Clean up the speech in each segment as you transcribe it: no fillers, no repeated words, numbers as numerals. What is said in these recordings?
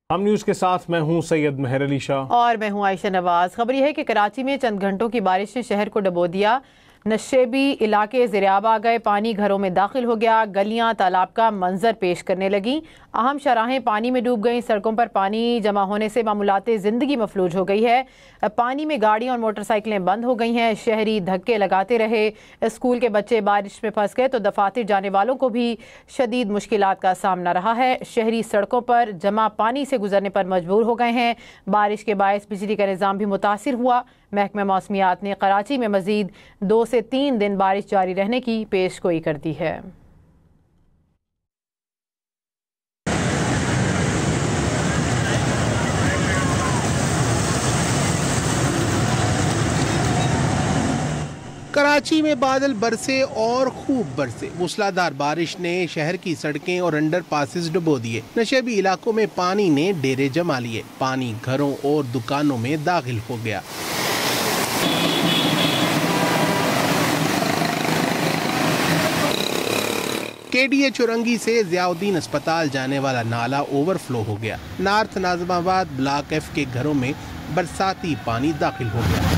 हम न्यूज़ के साथ मैं हूं सैयद मेहर अली शाह और मैं हूं आयशा नवाज। खबर यह है कि कराची में चंद घंटों की बारिश ने शहर को डुबो दिया। नशेबी इलाके ज़ेरियाब आ गए, पानी घरों में दाखिल हो गया, गलियां तालाब का मंजर पेश करने लगी, अहम शराहें पानी में डूब गईं, सड़कों पर पानी जमा होने से मामूलात ज़िंदगी मफलूज हो गई है। पानी में गाड़ियां और मोटरसाइकिलें बंद हो गई हैं, शहरी धक्के लगाते रहे, स्कूल के बच्चे बारिश में फंस गए तो दफातर जाने वालों को भी शदीद मुश्किलात का सामना रहा है। शहरी सड़कों पर जमा पानी से गुजरने पर मजबूर हो गए हैं। बारिश के बायस बिजली का निज़ाम भी मुतासिर हुआ। महकमा मौसमियात ने कराची में मजीद 2 से 3 दिन बारिश जारी रहने की पेशगोई कर दी है। कराची में बादल बरसे और खूब बरसे। मूसलाधार बारिश ने शहर की सड़कें और अंडर पासेस डुबो दिए। नशेबी इलाकों में पानी ने डेरे जमा लिए, पानी घरों और दुकानों में दाखिल हो गया। केडीए चुरंगी से ज़ियाउद्दीन अस्पताल जाने वाला नाला ओवरफ्लो हो गया। नॉर्थ नाज़िमाबाद ब्लॉक एफ के घरों में बरसाती पानी दाखिल हो गया।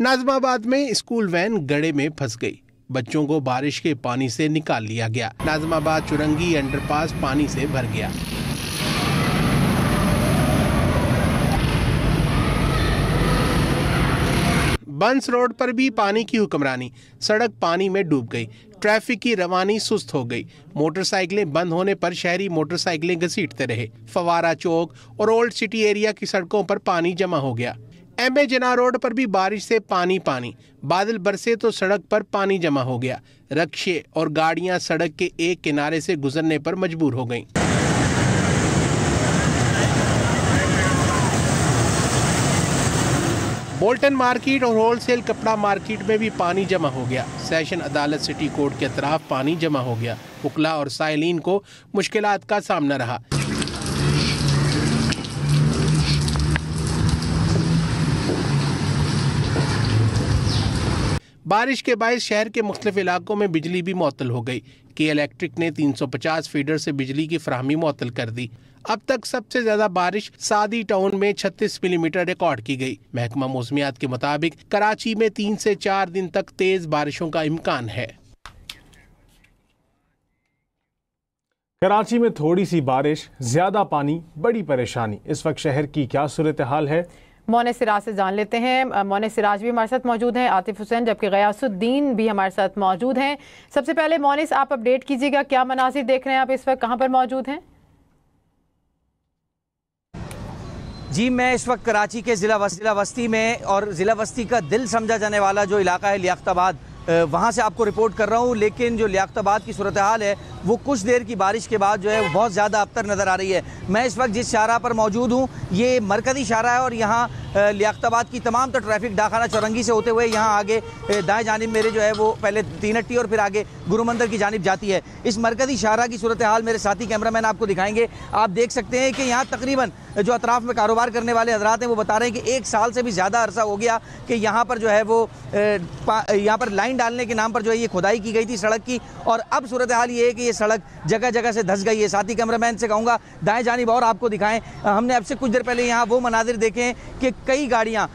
नाज़िमाबाद में स्कूल वैन गड्ढे में फंस गई, बच्चों को बारिश के पानी से निकाल लिया गया। नाज़िमाबाद चुरंगी अंडरपास पानी से भर गया। बंस रोड पर भी पानी की हुक्मरानी, सड़क पानी में डूब गई, ट्रैफिक की रवानी सुस्त हो गई। मोटरसाइकिलें बंद होने पर शहरी मोटरसाइकिलें घसीटते रहे। फवारा चौक और ओल्ड सिटी एरिया की सड़कों पर पानी जमा हो गया। एमए जना रोड पर भी बारिश से पानी पानी, बादल बरसे तो सड़क पर पानी जमा हो गया। रक्शे और गाड़ियां सड़क के एक किनारे से गुजरने पर मजबूर हो गईं। बोल्टन मार्केट और होलसेल कपड़ा मार्केट में भी पानी जमा हो गया। सेशन अदालत सिटी कोर्ट के अतराफ पानी जमा हो गया। वकला और साइलिन को मुश्किलात का सामना रहा। बारिश के बायस शहर के मुख्तलिफ इलाकों में बिजली भी मुअत्तल हो गई। के इलेक्ट्रिक ने 350 फीडर से बिजली की फराहमी मुअत्तल कर दी। अब तक सबसे ज्यादा बारिश सादी टाउन में 36 मिलीमीटर रिकॉर्ड की गई। महकमा मौसमियात के मुताबिक कराची में 3 से 4 दिन तक तेज बारिशों का इम्कान है। कराची में थोड़ी सी बारिश, ज्यादा पानी, बड़ी परेशानी। इस वक्त शहर की क्या सूरत हाल है, मोने सिराज से जान लेते हैं। मोने सिराज भी हमारे साथ मौजूद हैं, आतिफ हुसैन जबकि गयासुद्दीन भी हमारे साथ मौजूद हैं। सबसे पहले मोनिस, आप अपडेट कीजिएगा, क्या मनाजिर देख रहे हैं आप इस वक्त, कहाँ पर मौजूद हैं? जी, मैं इस वक्त कराची के ज़िला वस्ती में, और ज़िला वस्ती का दिल समझा जाने वाला जो इलाका है लियाकताबाद, वहाँ से आपको रिपोर्ट कर रहा हूँ। लेकिन जो लियाकताबाद की सूरत हाल है वो कुछ देर की बारिश के बाद जो है वो बहुत ज़्यादा अबतर नज़र आ रही है। मैं इस वक्त जिस शाहराह पर मौजूद हूँ ये मरकज़ी शाहराह है और यहाँ लियाकताबाद की तमाम तो ट्रैफिक डाखाना चौरंगी से होते हुए यहाँ आगे दाएं जानिब मेरे जो है वो पहले तीनट्टी और फिर आगे गुरु मंदिर की जानिब जाती है। इस मरकज़ी शाहराह की सूरत हाल मेरे साथी कैमरामैन आपको दिखाएंगे। आप देख सकते हैं कि यहाँ तकरीबन जो अतराफ़ में कारोबार करने वाले हजरात हैं वो बता रहे हैं कि 1 साल से भी ज़्यादा अरसा हो गया कि यहाँ पर जो है वो यहाँ पर लाइन डालने के नाम पर जो है ये खुदाई की गई थी सड़क की, और अब सूरत हाल ये है कि ये सड़क जगह जगह से धंस गई है। साथी कैमरामैन से कहूँगा दाएं जानिब और आपको दिखाएं। हमने अब से कुछ देर पहले यहाँ वो मनाजिर देखे कि कई गाड़ियाँ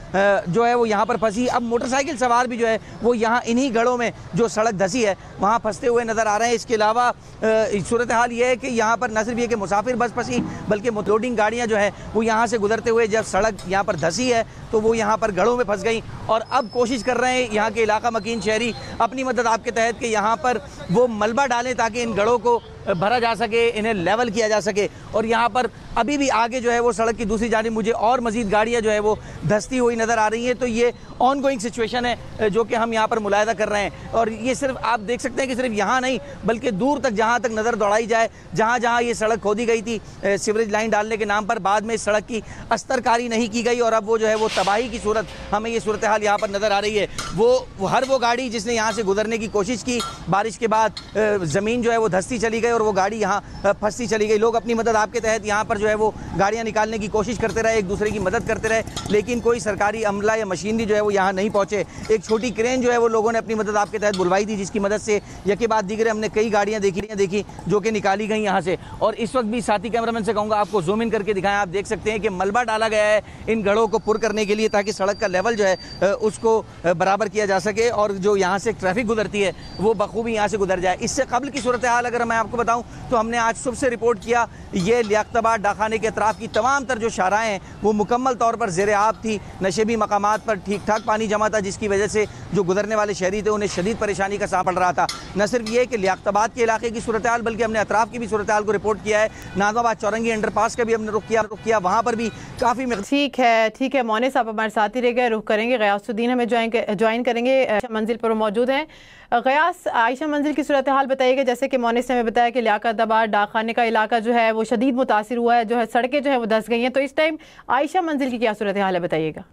जो है वो यहाँ पर फंसी। अब मोटरसाइकिल सवार भी जो है वो यहाँ इन्हीं गढ़ों में जो सड़क धंसी है वहाँ फंसते हुए नज़र आ रहे हैं। इसके अलावा सूरत हाल ये है कि यहाँ पर न सिर्फ ये कि मुसाफिर बस फंसी बल्कि लोडिंग गाड़ियाँ जो है वो यहाँ से गुजरते हुए जब सड़क यहाँ पर धंसी है तो वो यहाँ पर गढ़ों में फंस गई, और अब कोशिश कर रहे हैं यहाँ के इलाका मकीन शहरी अपनी मदद आपके तहत कि यहाँ पर वो मलबा डालें ताकि इन गढ़ों को भरा जा सके, इन्हें लेवल किया जा सके। और यहाँ पर अभी भी आगे जो है वो सड़क की दूसरी जानिब मुझे और मजीद गाड़ियाँ जो है वो धंसती हुई नज़र आ रही हैं। तो ये ऑन गोइंग सिचुएशन है जो कि हम यहाँ पर मुलाहिदा कर रहे हैं। और ये सिर्फ आप देख सकते हैं कि सिर्फ यहाँ नहीं बल्कि दूर तक जहाँ तक नज़र दौड़ाई जाए, जहाँ जहाँ ये सड़क खोदी गई थी सीवरेज लाइन डालने के नाम पर, बाद में इस सड़क की अस्तरकारी नहीं की गई और अब वो जो है वो तबाही की सूरत हमें ये सूरत हाल यहाँ पर नज़र आ रही है। वो हर वो गाड़ी जिसने यहाँ से गुजरने की कोशिश की, बारिश के बाद ज़मीन जो है वो धंसती चली गई और वो गाड़ी यहाँ फंसती चली गई। लोग अपनी मदद आपके तहत यहाँ पर जो है वो गाड़ियाँ निकालने की कोशिश करते रहे, एक दूसरे की मदद करते रहे, लेकिन कोई सरकारी अमला या मशीनरी जो है वो यहाँ नहीं पहुँचे। एक छोटी क्रेन जो है वो लोगों ने अपनी मदद आपके तहत बुलवाई थी, जिसकी मदद से यके बाद दीगरे हमने कई गाड़ियाँ देखी जो कि निकाली गई यहाँ से। और इस वक्त भी साथी कैमरामैन से कहूँगा आपको जूम इन करके दिखाएं। आप देख सकते हैं कि मलबा डाला गया है इन गढ़ों को पुर करने के लिए, ताकि सड़क का लेवल जो है उसको बराबर किया जा सके और जो यहाँ से ट्रैफिक गुजरती है वो बखूबी यहाँ से गुजर जाए। इससे कबल की सूरत हाल अगर मैं आपको बताऊँ तो हमने आज सुबह से रिपोर्ट किया, ये लियाकताबाद डाखाने के अतराफ की तमाम तर जो शाराएँ हैं वो मुकम्मल तौर पर ज़ेर आब थी। नशेबी मकामात पर ठीक ठाक पानी जमा था, जिसकी वजह से जो गुजरने वाले शहरी थे उन्हें शदीद परेशानी का सामना पड़ रहा था। न सिर्फ ये कि लियाकताबाद के इलाके की सूरत हाल, बल्कि हमने अतराफ की भी सूरत हाल को रिपोर्ट किया है। नाज़माबाद चौरंगी अंडरपास का भी हमने रुख किया, वहाँ पर भी काफ़ी। ठीक है मोने साहब हमारे साथ ही रह गए, रुख करेंगे। गयासुद्दीन हमें ज्वाइन करेंगे, आयशा मंजिल पर मौजूद हैं। गयास, आयशा मंजिल की सूरत हाल बताइएगा। जैसे कि मोनिस ने हमें बताया कि लियाकताबाद डाकखाने का इलाका जो है वो शदीद मुतासिर हुआ है, जो है सड़कें जो है वो धंस गई हैं, तो इस टाइम आयशा मंजिल की क्या सूरत हाल है, बताइएगा।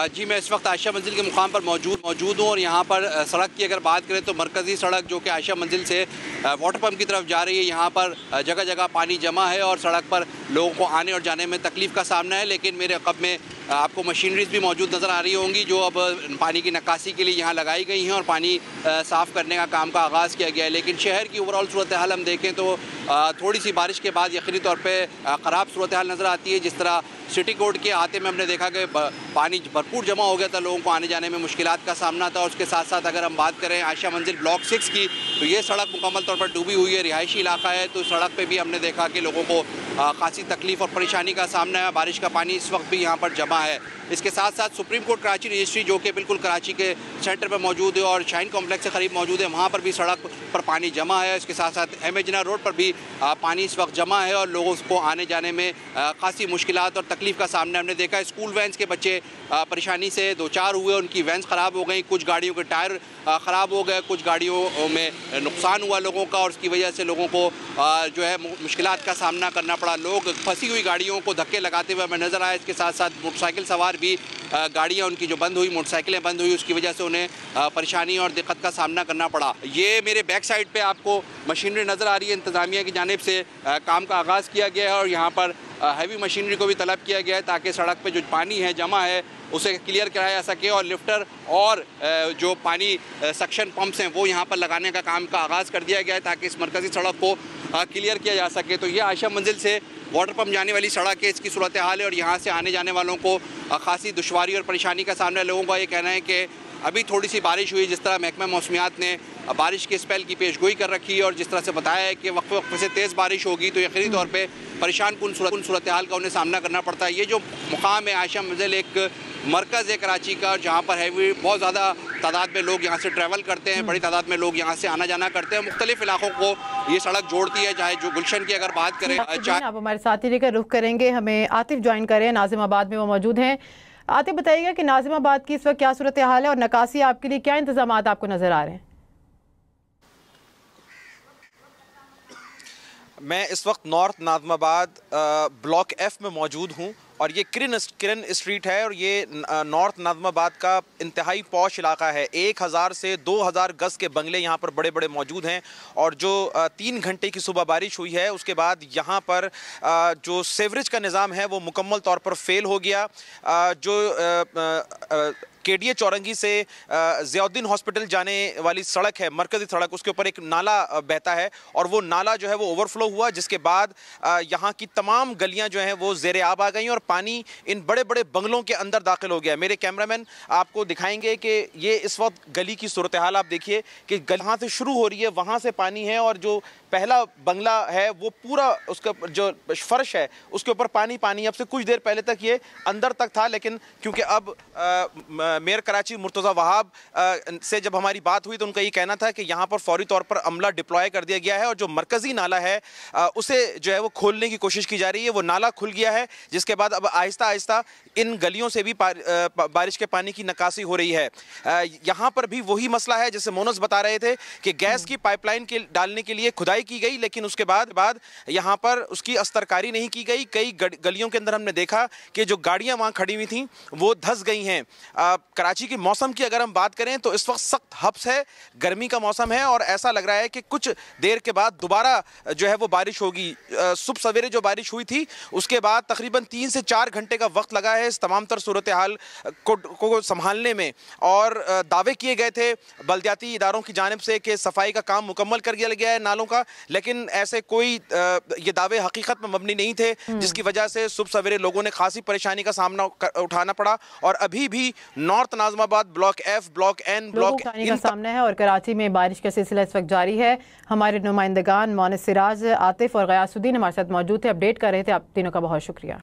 जी, मैं इस वक्त आयशा मंजिल के मुकाम पर मौजूद हूँ और यहाँ पर सड़क की अगर बात करें तो मरकज़ी सड़क जो कि आयशा मंजिल से वाटर पम्प की तरफ जा रही है, यहाँ पर जगह जगह पानी जमा है और सड़क पर लोगों को आने और जाने में तकलीफ़ का सामना है। लेकिन मेरे अक़ब में आपको मशीनरीज भी मौजूद नज़र आ रही होंगी जो अब पानी की निकासी के लिए यहाँ लगाई गई हैं और पानी साफ़ करने का काम का आगाज़ किया गया है। लेकिन शहर की ओवरऑल सूरत हाल हम देखें तो थोड़ी सी बारिश के बाद यकीनी तौर पर ख़राब सूरत हाल नज़र आती है। जिस तरह सिटी कोर्ट के आते में हमने देखा कि पानी भरपूर जमा हो गया था, लोगों को आने जाने में मुश्किलात का सामना था। और उसके साथ साथ अगर हम बात करें आयशा मंजिल ब्लॉक 6 की, तो ये सड़क मुकम्मल तौर पर डूबी हुई है, रिहायशी इलाका है। तो सड़क पे भी हमने देखा कि लोगों को खासी तकलीफ़ और परेशानी का सामना है। बारिश का पानी इस वक्त भी यहाँ पर जमा है। इसके साथ साथ सुप्रीम कोर्ट कराची रजिस्ट्री जो कि बिल्कुल कराची के सेंटर पर मौजूद है और शाइन कॉम्प्लेक्स से करीब मौजूद है, वहाँ पर भी सड़क पर पानी जमा है। इसके साथ साथ एमेजना रोड पर भी पानी इस वक्त जमा है और लोगों को आने जाने में खासी मुश्किलात और तकलीफ़ का सामना हमने देखा है। स्कूल वैन्स के बच्चे परेशानी से दो चार हुए, उनकी वैन्स ख़राब हो गई, कुछ गाड़ियों के टायर ख़राब हो गए, कुछ गाड़ियों में नुकसान हुआ लोगों का और उसकी वजह से लोगों को जो है मुश्किलात का सामना करना पड़ा। लोग फंसी हुई गाड़ियों को धक्के लगाते हुए हमें नज़र आए। इसके साथ साथ मोटरसाइकिल सवार भी गाड़ियाँ उनकी जो बंद हुई, मोटरसाइकिलें बंद हुई, उसकी वजह से उन्हें परेशानी और दिक्कत का सामना करना पड़ा। ये मेरे बैक साइड पे आपको मशीनरी नज़र आ रही है, इंतज़ामिया की जानिब से काम का आगाज़ किया गया है और यहाँ पर हैवी मशीनरी को भी तलब किया गया है ताकि सड़क पे जो पानी है जमा है उसे क्लियर कराया जा सके और लिफ्टर और जो पानी सक्शन पंप्स हैं वो यहाँ पर लगाने का काम का आगाज़ कर दिया गया है ताकि इस मरकज़ी सड़क को क्लियर किया जा सके। तो ये आयशा मंजिल से वाटर पम्प जाने वाली सड़क है, इसकी सूरत हाल है और यहाँ से आने जाने वालों को खासी दुश्वारी और परेशानी का सामना है। लोगों का ये कहना है कि अभी थोड़ी सी बारिश हुई, जिस तरह महकमा मौसमियात ने बारिश के स्पेल की पेशगोई कर रखी है और जिस तरह से बताया है कि वक्फे वक्फे से तेज़ बारिश होगी तो यकीनी तौर पे परेशान कुन सूरत हाल का उन्हें सामना करना पड़ता है। ये जो मुकाम है आयशा मंजिल एक मरकज़ है कराची का, जहाँ पर हैवी बहुत ज़्यादा तादाद में लोग यहाँ से ट्रैवल करते हैं, बड़ी तादाद में लोग यहाँ से आना जाना करते हैं। मुख्तलिफ इलाकों को ये सड़क जोड़ती है, चाहे जो गुलशन की अगर बात करें। आप हमारे साथ ही लेकर रुख करेंगे, हमें आतिफ ज्वाइन करें, नाजिमाबाद में वो मौजूद हैं। आतिफ बताइएगा कि नाजिमाबाद की इस वक्त क्या सूरत हाल है और नकासी आपके लिए क्या इंतजाम आपको नजर आ रहे हैं? मैं इस वक्त नॉर्थ नाज़िमाबाद ब्लॉक F में मौजूद हूँ और ये किरण स्ट्रीट है और ये नॉर्थ नाज़िमाबाद का इंतहाई पॉश इलाका है। 1000 से 2000 गज के बंगले यहाँ पर बड़े बड़े मौजूद हैं और जो 3 घंटे की सुबह बारिश हुई है उसके बाद यहाँ पर जो सीवरेज का निज़ाम है वो मुकम्मल तौर पर फेल हो गया। जो केडीए चौरंगी से ज़ियाउद्दीन हॉस्पिटल जाने वाली सड़क है, मरकज़ी सड़क, उसके ऊपर एक नाला बहता है और वो नाला जो है वो ओवरफ्लो हुआ, जिसके बाद यहाँ की तमाम गलियाँ जो हैं वो ज़ेरे आब आ गई और पानी इन बड़े बड़े बंगलों के अंदर दाखिल हो गया। मेरे कैमरामैन आपको दिखाएंगे कि ये इस वक्त गली की सूरत हाल आप देखिए कि जहाँ से शुरू हो रही है वहाँ से पानी है और जो पहला बंगला है वो पूरा उसका जो फर्श है उसके ऊपर पानी पानी। अब से कुछ देर पहले तक ये अंदर तक था, लेकिन क्योंकि अब मेयर कराची मुर्तज़ा वहाब से जब हमारी बात हुई तो उनका ये कहना था कि यहाँ पर फौरी तौर पर अमला डिप्लॉय कर दिया गया है और जो मरकज़ी नाला है उसे जो है वो खोलने की कोशिश की जा रही है। वो नाला खुल गया है, जिसके बाद अब आहिस्ता आहिस्ता इन गलियों से भी बारिश के पानी की निकासी हो रही है। यहाँ पर भी वही मसला है जैसे मोनस बता रहे थे कि गैस की पाइपलाइन के डालने के लिए खुदाई की गई, लेकिन उसके बाद यहाँ पर उसकी अस्तरकारी नहीं की गई। कई गलियों के अंदर हमने देखा कि जो गाड़ियाँ वहाँ खड़ी हुई थी वो धंस गई हैं। कराची के मौसम की अगर हम बात करें तो इस वक्त सख्त हब्स है, गर्मी का मौसम है और ऐसा लग रहा है कि कुछ देर के बाद दोबारा जो है वो बारिश होगी। सुबह सवेरे जो बारिश हुई थी उसके बाद तकरीबन 3 से 4 घंटे का वक्त लगा है इस तमाम तर सूरत हाल को संभालने में, और दावे किए गए थे बल्दियाती इदारों की जानिब से कि सफाई का काम मुकम्मल कर दिया गया है नालों का, लेकिन ऐसे कोई ये दावे हकीकत में मबनी नहीं थे, जिसकी वजह से सुबह सवेरे लोगों ने खासी परेशानी का सामना उठाना पड़ा। और अभी भी north Nazimabad block F, block N, block का सामना है और कराची में बारिश का सिलसिला इस वक्त जारी है। हमारे नुमाइंदगान मोनिस सिराज, आतिफ और गयासुद्दीन हमारे साथ मौजूद थे, अपडेट कर रहे थे। आप तीनों का बहुत शुक्रिया।